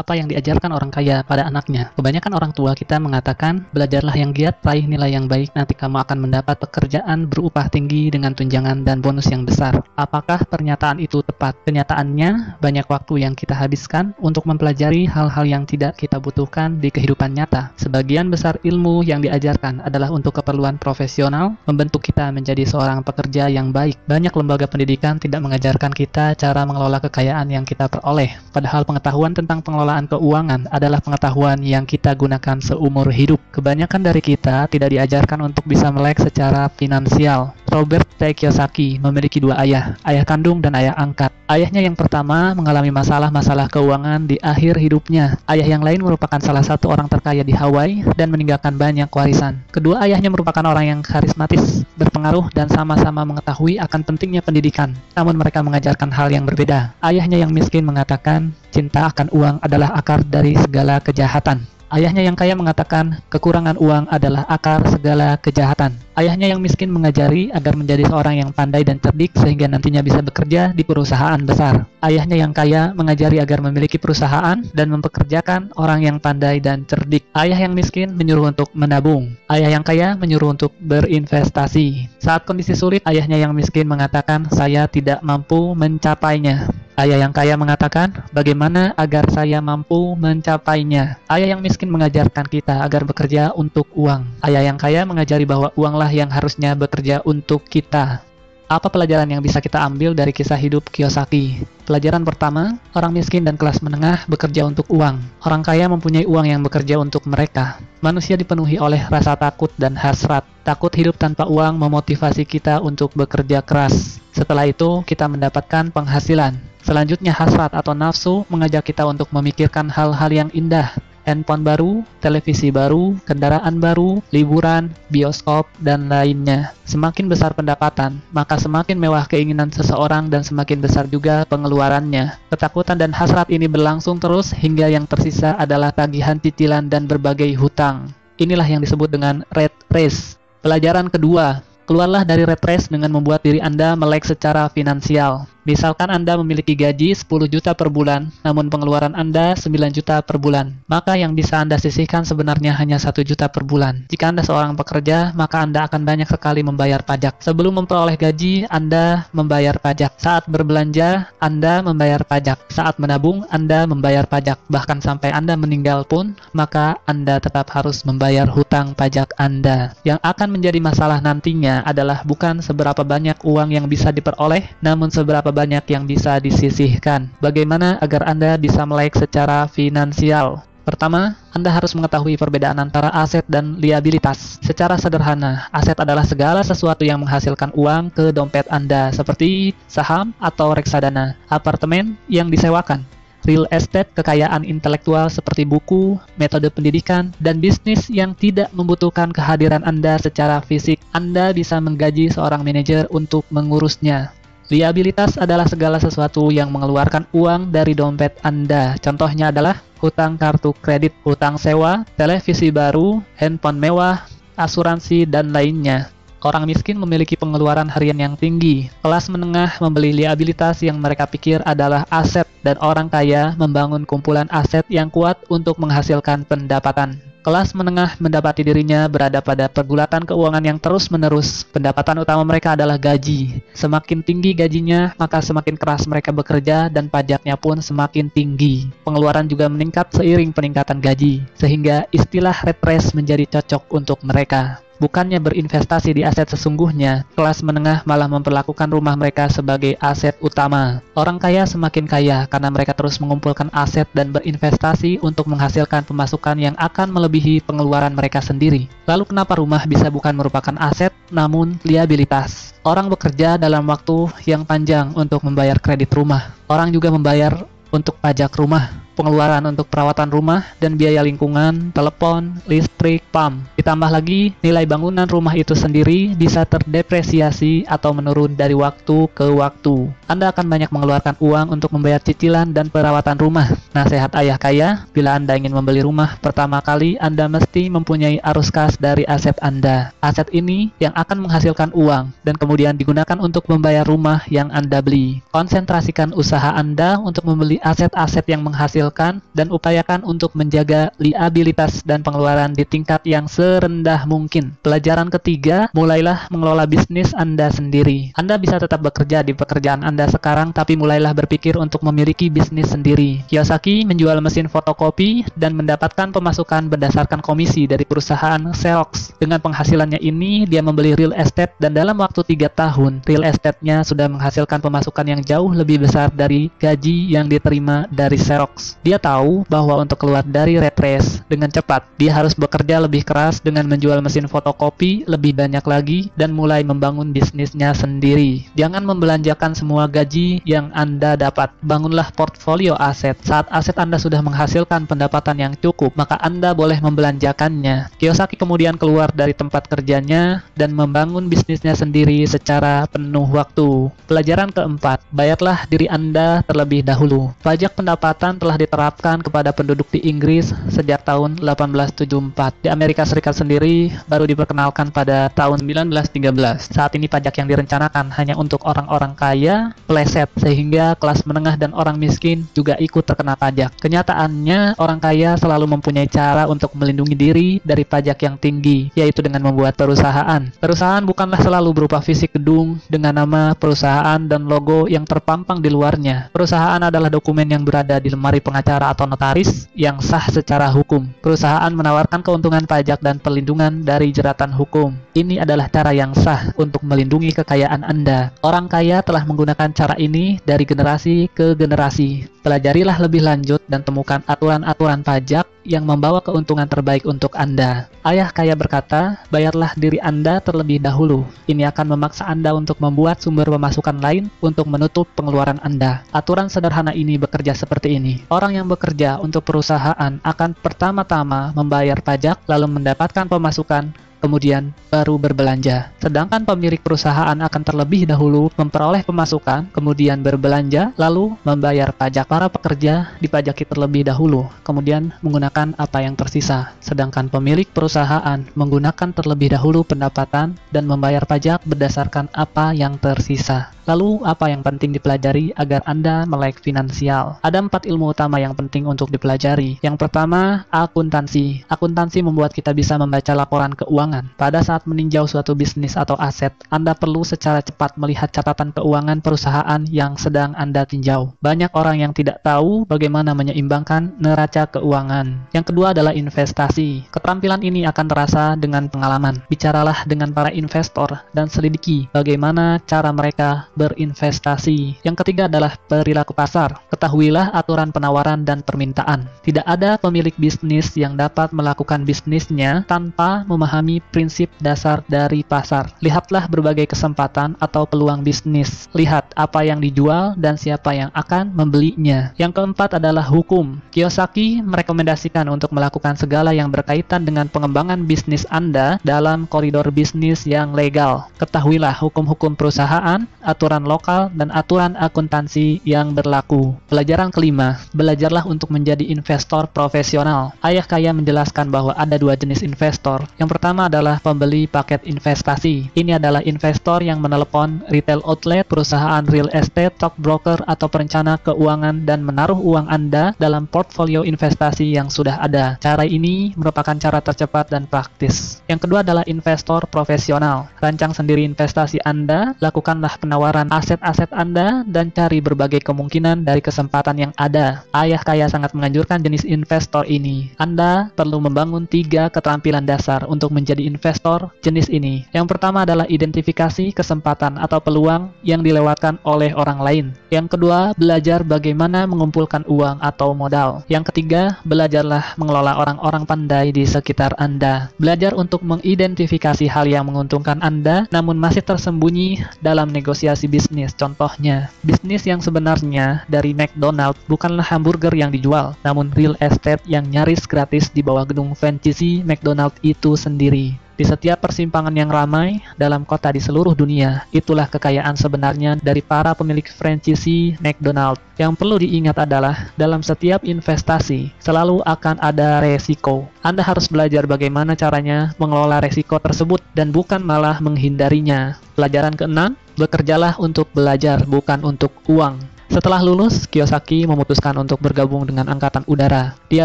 Apa yang diajarkan orang kaya pada anaknya? Kebanyakan orang tua kita mengatakan, belajarlah yang giat, raih nilai yang baik, nanti kamu akan mendapat pekerjaan berupah tinggi dengan tunjangan dan bonus yang besar. Apakah pernyataan itu tepat? Kenyataannya, banyak waktu yang kita habiskan untuk mempelajari hal-hal yang tidak kita butuhkan di kehidupan nyata. Sebagian besar ilmu yang diajarkan adalah untuk keperluan profesional, membentuk kita menjadi seorang pekerja yang baik. Banyak lembaga pendidikan tidak mengajarkan kita cara mengelola kekayaan yang kita peroleh. Padahal pengetahuan tentang pengelolaan keuangan adalah pengetahuan yang kita gunakan seumur hidup. Kebanyakan dari kita tidak diajarkan untuk bisa melek secara finansial. Robert T. Kiyosaki memiliki dua ayah kandung dan ayah angkat. Ayahnya yang pertama mengalami masalah-masalah keuangan di akhir hidupnya. Ayah yang lain merupakan salah satu orang terkaya di Hawaii dan meninggalkan banyak warisan. Kedua ayahnya merupakan orang yang karismatis, berpengaruh, dan sama-sama mengetahui akan pentingnya pendidikan. Namun mereka mengajarkan hal yang berbeda. Ayahnya yang miskin mengatakan, cinta akan uang adalah akar dari segala kejahatan. Ayahnya yang kaya mengatakan, kekurangan uang adalah akar segala kejahatan. Ayahnya yang miskin mengajari agar menjadi seorang yang pandai dan cerdik sehingga nantinya bisa bekerja di perusahaan besar. Ayahnya yang kaya mengajari agar memiliki perusahaan dan mempekerjakan orang yang pandai dan cerdik. Ayah yang miskin menyuruh untuk menabung. Ayah yang kaya menyuruh untuk berinvestasi. Saat kondisi sulit, ayahnya yang miskin mengatakan, saya tidak mampu mencapainya. Ayah yang kaya mengatakan, bagaimana agar saya mampu mencapainya? Ayah yang miskin mengajarkan kita agar bekerja untuk uang. Ayah yang kaya mengajari bahwa uanglah yang harusnya bekerja untuk kita. Apa pelajaran yang bisa kita ambil dari kisah hidup Kiyosaki? Pelajaran pertama, orang miskin dan kelas menengah bekerja untuk uang. Orang kaya mempunyai uang yang bekerja untuk mereka. Manusia dipenuhi oleh rasa takut dan hasrat. Takut hidup tanpa uang memotivasi kita untuk bekerja keras. Setelah itu, kita mendapatkan penghasilan. Selanjutnya, hasrat atau nafsu mengajak kita untuk memikirkan hal-hal yang indah. Handphone baru, televisi baru, kendaraan baru, liburan, bioskop, dan lainnya. Semakin besar pendapatan, maka semakin mewah keinginan seseorang dan semakin besar juga pengeluarannya. Ketakutan dan hasrat ini berlangsung terus hingga yang tersisa adalah tagihan cicilan dan berbagai hutang. Inilah yang disebut dengan rat race. Pelajaran kedua, keluarlah dari rat race dengan membuat diri Anda melek secara finansial. Misalkan Anda memiliki gaji 10 juta per bulan, namun pengeluaran Anda 9 juta per bulan. Maka yang bisa Anda sisihkan sebenarnya hanya 1 juta per bulan. Jika Anda seorang pekerja, maka Anda akan banyak sekali membayar pajak. Sebelum memperoleh gaji, Anda membayar pajak. Saat berbelanja, Anda membayar pajak. Saat menabung, Anda membayar pajak. Bahkan sampai Anda meninggal pun, maka Anda tetap harus membayar hutang pajak Anda. Yang akan menjadi masalah nantinya adalah bukan seberapa banyak uang yang bisa diperoleh, namun seberapa banyak yang bisa disisihkan. Bagaimana agar Anda bisa melek secara finansial? Pertama, Anda harus mengetahui perbedaan antara aset dan liabilitas. Secara sederhana, aset adalah segala sesuatu yang menghasilkan uang ke dompet Anda, seperti saham atau reksadana, apartemen yang disewakan, real estate, kekayaan intelektual seperti buku, metode pendidikan, dan bisnis yang tidak membutuhkan kehadiran Anda secara fisik. Anda bisa menggaji seorang manajer untuk mengurusnya. Liabilitas adalah segala sesuatu yang mengeluarkan uang dari dompet Anda. Contohnya adalah hutang kartu kredit, hutang sewa, televisi baru, handphone mewah, asuransi, dan lainnya. Orang miskin memiliki pengeluaran harian yang tinggi. Kelas menengah membeli liabilitas yang mereka pikir adalah aset, dan orang kaya membangun kumpulan aset yang kuat untuk menghasilkan pendapatan. Kelas menengah mendapati dirinya berada pada pergulatan keuangan yang terus-menerus. Pendapatan utama mereka adalah gaji. Semakin tinggi gajinya, maka semakin keras mereka bekerja dan pajaknya pun semakin tinggi. Pengeluaran juga meningkat seiring peningkatan gaji, sehingga istilah rat race menjadi cocok untuk mereka. Bukannya berinvestasi di aset sesungguhnya, kelas menengah malah memperlakukan rumah mereka sebagai aset utama. Orang kaya semakin kaya karena mereka terus mengumpulkan aset dan berinvestasi untuk menghasilkan pemasukan yang akan melebihi pengeluaran mereka sendiri. Lalu kenapa rumah bisa bukan merupakan aset, namun liabilitas? Orang bekerja dalam waktu yang panjang untuk membayar kredit rumah. Orang juga membayar untuk pajak rumah, pengeluaran untuk perawatan rumah, dan biaya lingkungan, telepon, listrik, PAM. Ditambah lagi, nilai bangunan rumah itu sendiri bisa terdepresiasi atau menurun dari waktu ke waktu. Anda akan banyak mengeluarkan uang untuk membayar cicilan dan perawatan rumah. Nasihat ayah kaya, bila Anda ingin membeli rumah, pertama kali Anda mesti mempunyai arus kas dari aset Anda. Aset ini yang akan menghasilkan uang, dan kemudian digunakan untuk membayar rumah yang Anda beli. Konsentrasikan usaha Anda untuk membeli aset-aset yang menghasilkan menghasilkan, dan upayakan untuk menjaga liabilitas dan pengeluaran di tingkat yang serendah mungkin. Pelajaran ketiga, mulailah mengelola bisnis Anda sendiri. Anda bisa tetap bekerja di pekerjaan Anda sekarang, tapi mulailah berpikir untuk memiliki bisnis sendiri. Kiyosaki menjual mesin fotokopi dan mendapatkan pemasukan berdasarkan komisi dari perusahaan Xerox. Dengan penghasilannya ini, dia membeli real estate dan dalam waktu 3 tahun, real estate-nya sudah menghasilkan pemasukan yang jauh lebih besar dari gaji yang diterima dari Xerox. Dia tahu bahwa untuk keluar dari rat race dengan cepat, dia harus bekerja lebih keras dengan menjual mesin fotokopi lebih banyak lagi dan mulai membangun bisnisnya sendiri. Jangan membelanjakan semua gaji yang Anda dapat. Bangunlah portfolio aset. Saat aset Anda sudah menghasilkan pendapatan yang cukup, maka Anda boleh membelanjakannya. Kiyosaki kemudian keluar dari tempat kerjanya dan membangun bisnisnya sendiri secara penuh waktu. Pelajaran keempat, bayarlah diri Anda terlebih dahulu. Pajak pendapatan telah diterapkan kepada penduduk di Inggris sejak tahun 1874. Di Amerika Serikat sendiri baru diperkenalkan pada tahun 1913. Saat ini pajak yang direncanakan hanya untuk orang-orang kaya, pleset, sehingga kelas menengah dan orang miskin juga ikut terkena pajak. Kenyataannya, orang kaya selalu mempunyai cara untuk melindungi diri dari pajak yang tinggi, yaitu dengan membuat perusahaan. Perusahaan bukanlah selalu berupa fisik gedung dengan nama perusahaan dan logo yang terpampang di luarnya. Perusahaan adalah dokumen yang berada di lemari pengacara atau notaris yang sah secara hukum. Perusahaan menawarkan keuntungan pajak dan perlindungan dari jeratan hukum. Ini adalah cara yang sah untuk melindungi kekayaan Anda. Orang kaya telah menggunakan cara ini dari generasi ke generasi. Pelajarilah lebih lanjut dan temukan aturan-aturan pajak yang membawa keuntungan terbaik untuk Anda. Ayah kaya berkata, bayarlah diri Anda terlebih dahulu. Ini akan memaksa Anda untuk membuat sumber pemasukan lain untuk menutup pengeluaran Anda. Aturan sederhana ini bekerja seperti ini. Orang yang bekerja untuk perusahaan akan pertama-tama membayar pajak, lalu mendapatkan pemasukan, kemudian baru berbelanja. Sedangkan pemilik perusahaan akan terlebih dahulu memperoleh pemasukan, kemudian berbelanja, lalu membayar pajak. Para pekerja dipajaki terlebih dahulu, kemudian menggunakan apa yang tersisa. Sedangkan pemilik perusahaan menggunakan terlebih dahulu pendapatan dan membayar pajak berdasarkan apa yang tersisa. Lalu, apa yang penting dipelajari agar Anda melek finansial? Ada 4 ilmu utama yang penting untuk dipelajari. Yang pertama, akuntansi. Akuntansi membuat kita bisa membaca laporan keuangan. Pada saat meninjau suatu bisnis atau aset, Anda perlu secara cepat melihat catatan keuangan perusahaan yang sedang Anda tinjau. Banyak orang yang tidak tahu bagaimana menyeimbangkan neraca keuangan. Yang kedua adalah investasi. Keterampilan ini akan terasa dengan pengalaman. Bicaralah dengan para investor dan selidiki bagaimana cara mereka berinvestasi. Yang ketiga adalah perilaku pasar. Ketahuilah aturan penawaran dan permintaan. Tidak ada pemilik bisnis yang dapat melakukan bisnisnya tanpa memahami prinsip dasar dari pasar. Lihatlah berbagai kesempatan atau peluang bisnis. Lihat apa yang dijual dan siapa yang akan membelinya. Yang keempat adalah hukum. Kiyosaki merekomendasikan untuk melakukan segala yang berkaitan dengan pengembangan bisnis Anda dalam koridor bisnis yang legal. Ketahuilah hukum-hukum perusahaan, aturan lokal, dan aturan akuntansi yang berlaku. Pelajaran kelima, belajarlah untuk menjadi investor profesional. Ayah kaya menjelaskan bahwa ada 2 jenis investor. Yang pertama adalah pembeli paket investasi. Ini adalah investor yang menelepon retail outlet, perusahaan real estate, stockbroker, atau perencana keuangan dan menaruh uang Anda dalam portfolio investasi yang sudah ada. Cara ini merupakan cara tercepat dan praktis. Yang kedua adalah investor profesional. Rancang sendiri investasi Anda, lakukanlah penawaran aset-aset Anda, dan cari berbagai kemungkinan dari kesempatan yang ada. Ayah kaya sangat menganjurkan jenis investor ini. Anda perlu membangun 3 keterampilan dasar untuk menjadi investor jenis ini. Yang pertama adalah identifikasi kesempatan atau peluang yang dilewatkan oleh orang lain. Yang kedua, belajar bagaimana mengumpulkan uang atau modal. Yang ketiga, belajarlah mengelola orang-orang pandai di sekitar Anda. Belajar untuk mengidentifikasi hal yang menguntungkan Anda, namun masih tersembunyi dalam negosiasi bisnis. Contohnya, bisnis yang sebenarnya dari McDonald bukanlah hamburger yang dijual, namun real estate yang nyaris gratis di bawah gedung franchise McDonald itu sendiri. Di setiap persimpangan yang ramai dalam kota di seluruh dunia, itulah kekayaan sebenarnya dari para pemilik franchise McDonald. Yang perlu diingat adalah, dalam setiap investasi selalu akan ada resiko. Anda harus belajar bagaimana caranya mengelola resiko tersebut dan bukan malah menghindarinya. Pelajaran keenam, bekerjalah untuk belajar, bukan untuk uang. Setelah lulus, Kiyosaki memutuskan untuk bergabung dengan Angkatan Udara. Dia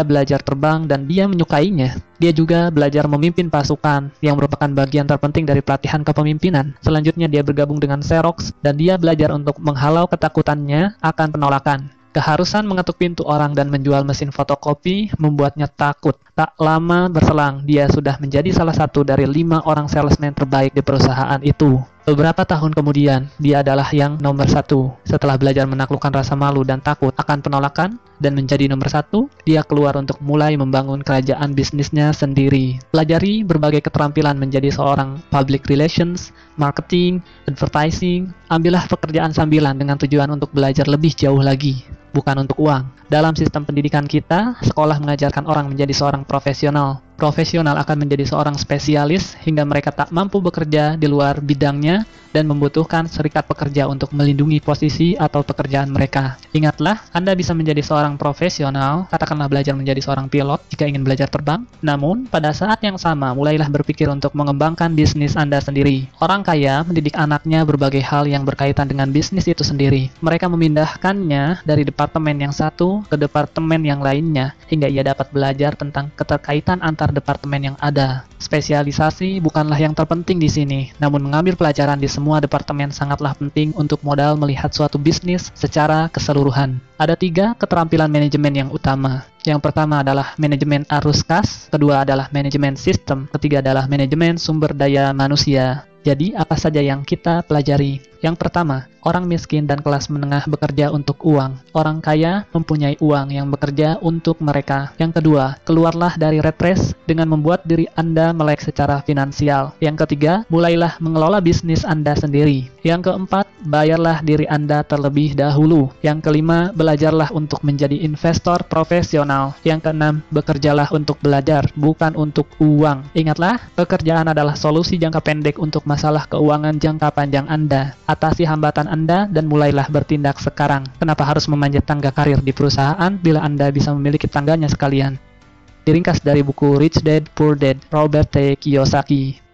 belajar terbang dan dia menyukainya. Dia juga belajar memimpin pasukan, yang merupakan bagian terpenting dari pelatihan kepemimpinan. Selanjutnya dia bergabung dengan Xerox, dan dia belajar untuk menghalau ketakutannya akan penolakan. Keharusan mengetuk pintu orang dan menjual mesin fotokopi membuatnya takut. Tak lama berselang, dia sudah menjadi salah satu dari 5 orang salesman terbaik di perusahaan itu. Beberapa tahun kemudian, dia adalah yang nomor 1. Setelah belajar menaklukkan rasa malu dan takut akan penolakan, dan menjadi nomor 1, dia keluar untuk mulai membangun kerajaan bisnisnya sendiri. Pelajari berbagai keterampilan menjadi seorang public relations, marketing, advertising. Ambillah pekerjaan sambilan dengan tujuan untuk belajar lebih jauh lagi, bukan untuk uang. Dalam sistem pendidikan kita, sekolah mengajarkan orang menjadi seorang profesional. Profesional akan menjadi seorang spesialis hingga mereka tak mampu bekerja di luar bidangnya dan membutuhkan serikat pekerja untuk melindungi posisi atau pekerjaan mereka. Ingatlah, Anda bisa menjadi seorang profesional, katakanlah belajar menjadi seorang pilot jika ingin belajar terbang. Namun, pada saat yang sama, mulailah berpikir untuk mengembangkan bisnis Anda sendiri. Orang kaya mendidik anaknya berbagai hal yang berkaitan dengan bisnis itu sendiri. Mereka memindahkannya dari departemen yang satu ke departemen yang lainnya, hingga ia dapat belajar tentang keterkaitan antar departemen yang ada. Spesialisasi bukanlah yang terpenting di sini, namun mengambil pelajaran di semua departemen sangatlah penting untuk modal melihat suatu bisnis secara keseluruhan. Ada 3 keterampilan manajemen yang utama. Yang pertama adalah manajemen arus kas, kedua adalah manajemen sistem, ketiga adalah manajemen sumber daya manusia. Jadi, apa saja yang kita pelajari? Yang pertama, orang miskin dan kelas menengah bekerja untuk uang. Orang kaya mempunyai uang yang bekerja untuk mereka. Yang kedua, keluarlah dari rat race dengan membuat diri Anda melek secara finansial. Yang ketiga, mulailah mengelola bisnis Anda sendiri. Yang keempat, bayarlah diri Anda terlebih dahulu. Yang kelima, belajarlah untuk menjadi investor profesional. Yang keenam, bekerjalah untuk belajar, bukan untuk uang. Ingatlah, pekerjaan adalah solusi jangka pendek untuk masalah keuangan jangka panjang Anda. Atasi hambatan Anda dan mulailah bertindak sekarang. Kenapa harus memanjat tangga karir di perusahaan bila Anda bisa memiliki tangganya sekalian? Diringkas dari buku Rich Dad Poor Dad, Robert T. Kiyosaki.